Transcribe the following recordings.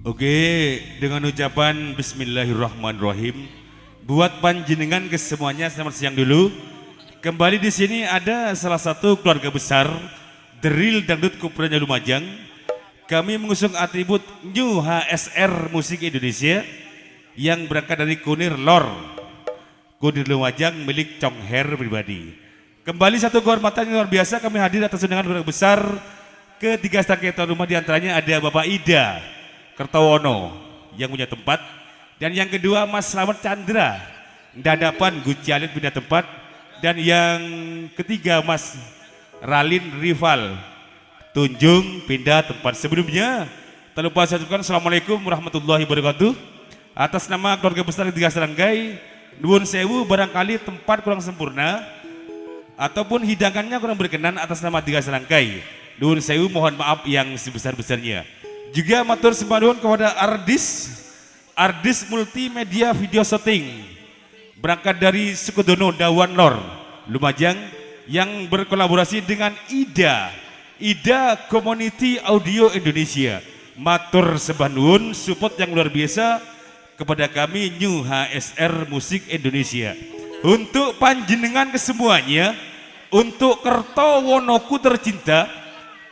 Oke, dengan ucapan Bismillahirrahmanirrahim, buat panjenengan ke semuanya selamat siang dulu. Kembali di sini ada salah satu keluarga besar Drill Dangdut Kumpulan Lumajang. Kami mengusung atribut New HSR Musik Indonesia yang berangkat dari Kunir Lor, Kunir Lumajang milik Chong Her pribadi. Kembali satu kehormatan yang luar biasa kami hadir atas undangan keluarga besar ketiga stangkai tuan rumah, diantaranya ada Bapak Ida Kertowono yang punya tempat, dan yang kedua Mas Slamet Chandra Dadapan Gucialit pindah tempat, dan yang ketiga Mas Ralin Rival Tunjung pindah tempat. Sebelumnya tak lupa saya ucapkan Assalamualaikum warahmatullahi wabarakatuh. Atas nama keluarga besar tiga serangkai, nuwun sewu barangkali tempat kurang sempurna ataupun hidangannya kurang berkenan, atas nama tiga serangkai nuwun sewu mohon maaf yang sebesar-besarnya. Juga matur sembah nuwun kepada Ardis Multimedia Video Shooting berangkat dari Sukodono Dawan Lor Lumajang yang berkolaborasi dengan Ida Community Audio Indonesia. Matur sembah nuwun support yang luar biasa kepada kami New HSR Musik Indonesia. Untuk panjenengan kesemuanya, untuk Kertowonoku tercinta,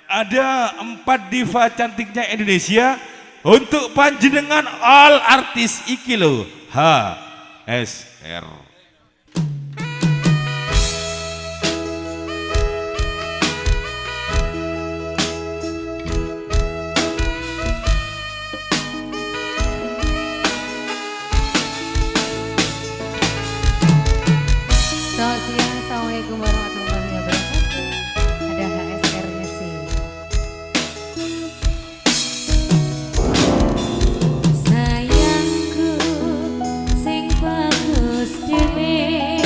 ada 4 diva cantiknya Indonesia. Untuk panjenengan all artis iki lo HSR. Selamat siang, Assalamualaikum warahmatullahi wabarakatuh. Ada HSR-nya sih. Sayangku sing bagus dhewe,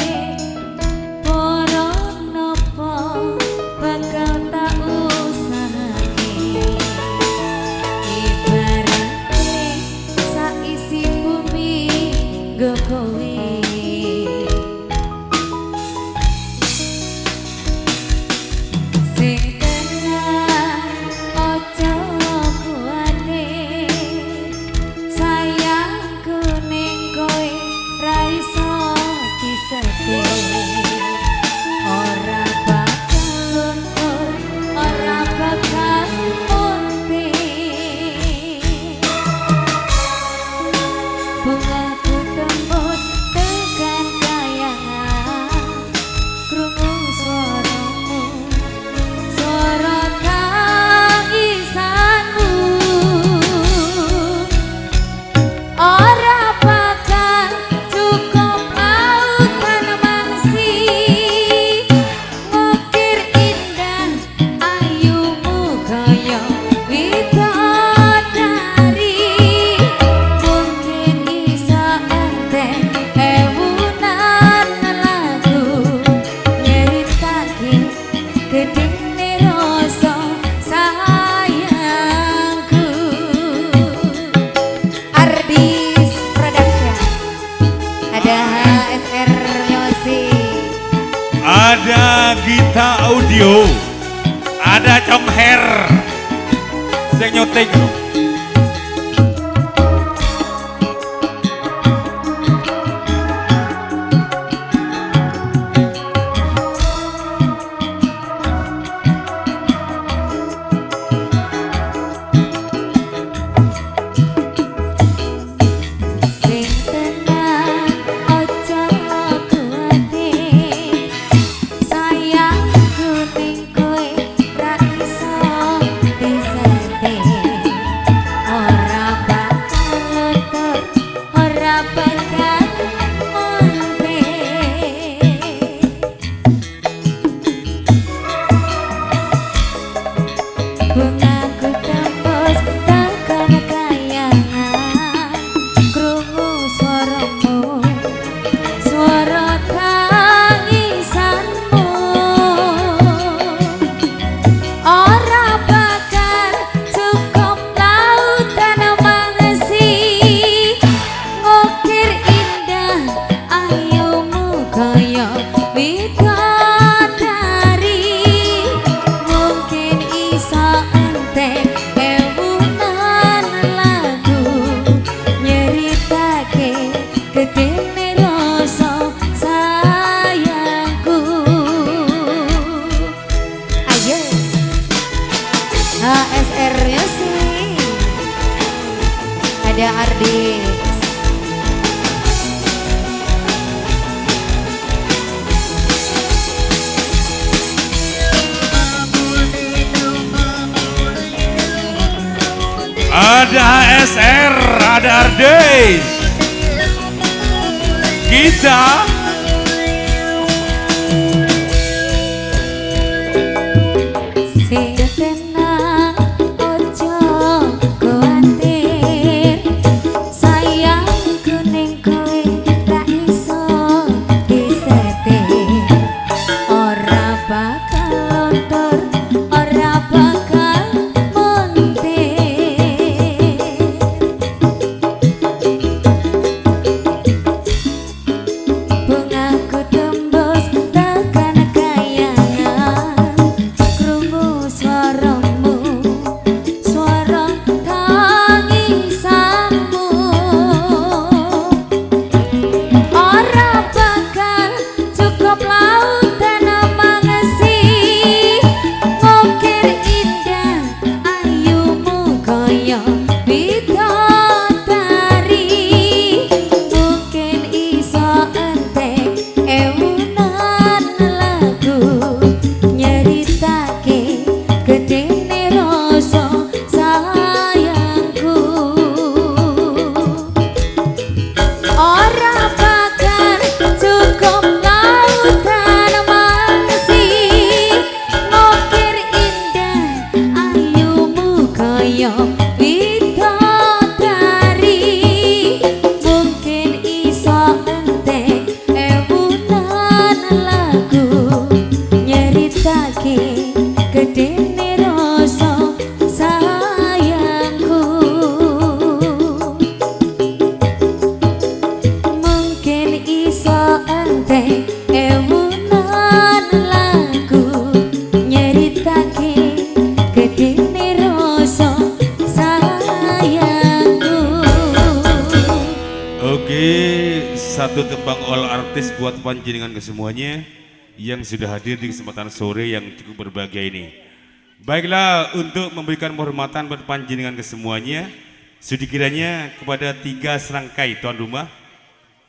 poro nopo bakal tak usahake. Ibarate saisi bumi nggo kowe. Ada Gita Audio, ada Chong Her sing nyuting. Sayangku ning kowe ra iso disate. ada HSR, ada Ardes. Kita sing tenang ojo kuatir, sayangku ning kowe tak iso disetir, ora bakal lontor, ora bakal muntir. Bungaku tembus tekan kayangan, krungu swaramu, swara tangisanmu. Ora bakal cukup lautan mangesi, ngukir indah ayumu kaya bidadari. Mungkin iso entek ewunan lagu, nyeritake gedene rasa sayangku. Ora bakal cukup lautan mangsi, ngukir indah ayumu kaya bidadari. Mungkin iso entek ewunan lagu, nyeritake gedene rasa sayangku. Mungkin iso entek ewunan lagu, nyeritake gedene rasa sayangku. Oke, satu tembang all artis buat panjenengan ke semuanya yang sudah hadir di kesempatan sore yang cukup berbahagia ini. Baiklah, untuk memberikan penghormatan buat panjenengan ke semuanya, sedikiranya kepada 3 serangkai tuan rumah,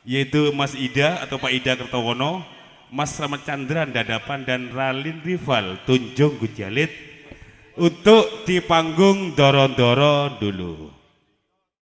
yaitu Mas Ida atau Pak Ida Kertowono, Mas Rahmat Chandran Dadapan, dan Ralin Rival Tunjung Gujalit untuk di panggung Doro-Doro dulu.